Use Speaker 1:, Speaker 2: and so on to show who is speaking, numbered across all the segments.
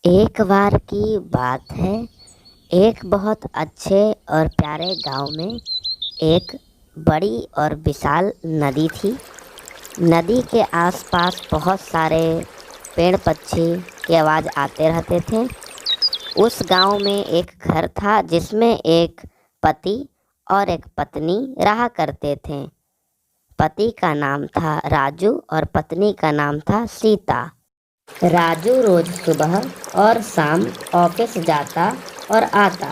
Speaker 1: एक बार की बात है। एक बहुत अच्छे और प्यारे गांव में एक बड़ी और विशाल नदी थी। नदी के आसपास बहुत सारे पेड़ पक्षी की आवाज़ आते रहते थे। उस गांव में एक घर था जिसमें एक पति और एक पत्नी रहा करते थे। पति का नाम था राजू और पत्नी का नाम था सीता। राजू रोज सुबह और शाम ऑफिस जाता और आता।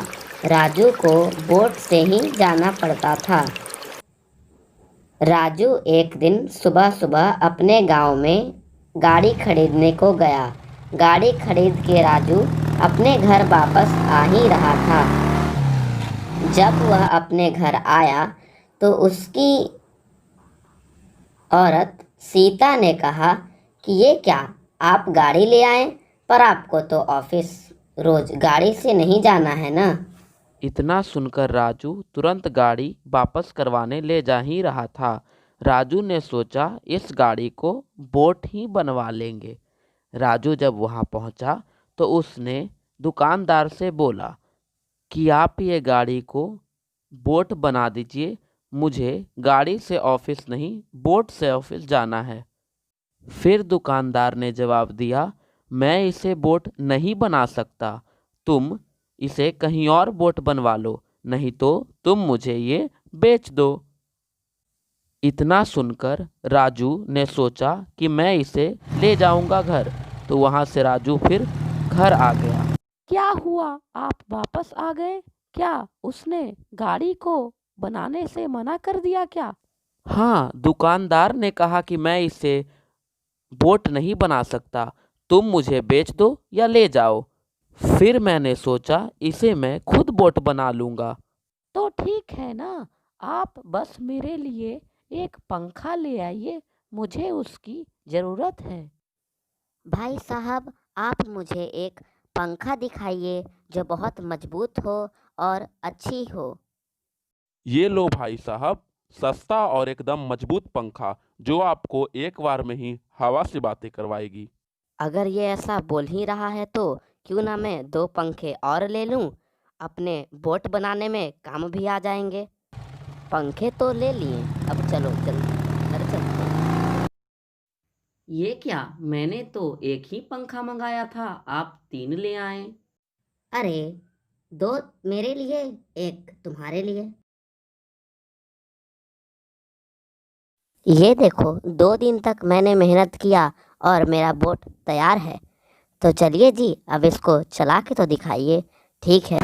Speaker 1: राजू को बोट से ही जाना पड़ता था। राजू एक दिन सुबह सुबह अपने गांव में गाड़ी खरीदने को गया। गाड़ी खरीद के राजू अपने घर वापस आ ही रहा था। जब वह अपने घर आया तो उसकी औरत सीता ने कहा कि ये क्या, आप गाड़ी ले आए, पर आपको तो ऑफिस रोज गाड़ी से नहीं जाना है ना।
Speaker 2: इतना सुनकर राजू तुरंत गाड़ी वापस करवाने ले जा ही रहा था। राजू ने सोचा इस गाड़ी को बोट ही बनवा लेंगे। राजू जब वहां पहुंचा तो उसने दुकानदार से बोला कि आप ये गाड़ी को बोट बना दीजिए, मुझे गाड़ी से ऑफिस नहीं बोट से ऑफिस जाना है। फिर दुकानदार ने जवाब दिया, मैं इसे बोट नहीं बना सकता, तुम इसे कहीं और बोट बनवा लो, नहीं तो तुम मुझे ये बेच दो। इतना सुनकर राजू ने सोचा कि मैं इसे ले जाऊंगा घर। तो वहां से राजू फिर घर आ गया।
Speaker 3: क्या हुआ, आप वापस आ गए? क्या उसने गाड़ी को बनाने से मना कर दिया क्या?
Speaker 2: हाँ, दुकानदार ने कहा कि मैं इसे बोट नहीं बना सकता, तुम मुझे बेच दो या ले जाओ। फिर मैंने सोचा इसे मैं खुद बोट बना लूंगा।
Speaker 3: तो ठीक है ना, आप बस मेरे लिए एक पंखा ले आइए, मुझे उसकी ज़रूरत है।
Speaker 1: भाई साहब, आप मुझे एक पंखा दिखाइए जो बहुत मजबूत हो और अच्छी हो।
Speaker 4: ये लो भाई साहब, सस्ता और एकदम मजबूत पंखा जो आपको एक बार में ही हवा से बातें करवाएगी।
Speaker 1: अगर ये ऐसा बोल ही रहा है तो क्यों ना मैं 2 पंखे और ले लूं, अपने बोट बनाने में काम भी आ जाएंगे। पंखे तो ले लिए, अब चलो जल्दी घर चलते हैं।
Speaker 5: ये क्या, मैंने तो एक ही पंखा मंगाया था, आप 3 ले आए।
Speaker 1: अरे, 2 मेरे लिए, 1 तुम्हारे लिए। ये देखो, 2 दिन तक मैंने मेहनत किया और मेरा बोट तैयार है। तो चलिए जी, अब इसको चला के तो दिखाइए। ठीक है।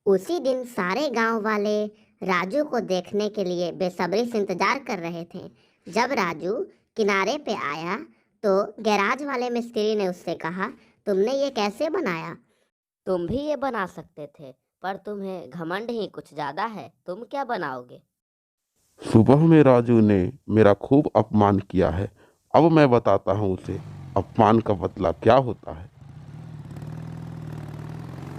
Speaker 1: उसी दिन सारे गांव वाले राजू को देखने के लिए बेसब्री से इंतजार कर रहे थे। जब राजू किनारे पे आया तो गैराज वाले मिस्त्री ने उससे कहा, तुमने ये कैसे बनाया? तुम भी ये बना सकते थे, पर तुम्हें घमंड ही कुछ ज़्यादा है। तुम क्या बनाओगे?
Speaker 4: सुबह में राजू ने मेरा खूब अपमान किया है, अब मैं बताता हूँ उसे अपमान का बदला क्या होता है।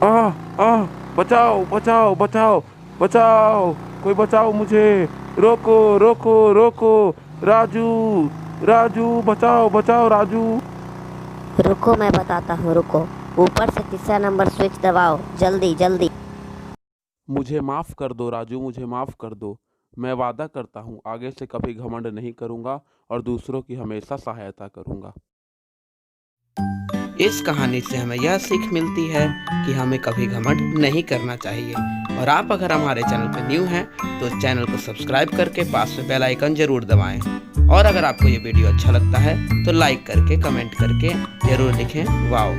Speaker 4: आ आ बचाओ बचाओ बचाओ बचाओ, कोई बचाओ मुझे, रोको रोको रोको, राजू राजू बचाओ बचाओ राजू।
Speaker 1: रुको, मैं बताता हूँ, रुको। ऊपर से 3रा नंबर स्विच दबाओ, जल्दी जल्दी।
Speaker 4: मुझे माफ़ कर दो राजू, मुझे माफ़ कर दो। मैं वादा करता हूँ आगे से कभी घमंड नहीं करूँगा और दूसरों की हमेशा सहायता करूँगा।
Speaker 6: इस कहानी से हमें यह सीख मिलती है कि हमें कभी घमंड नहीं करना चाहिए। और आप अगर हमारे चैनल पर न्यू हैं तो चैनल को सब्सक्राइब करके पास में बेल आइकन जरूर दबाएं। और अगर आपको ये वीडियो अच्छा लगता है तो लाइक करके कमेंट करके जरूर लिखें वाओ।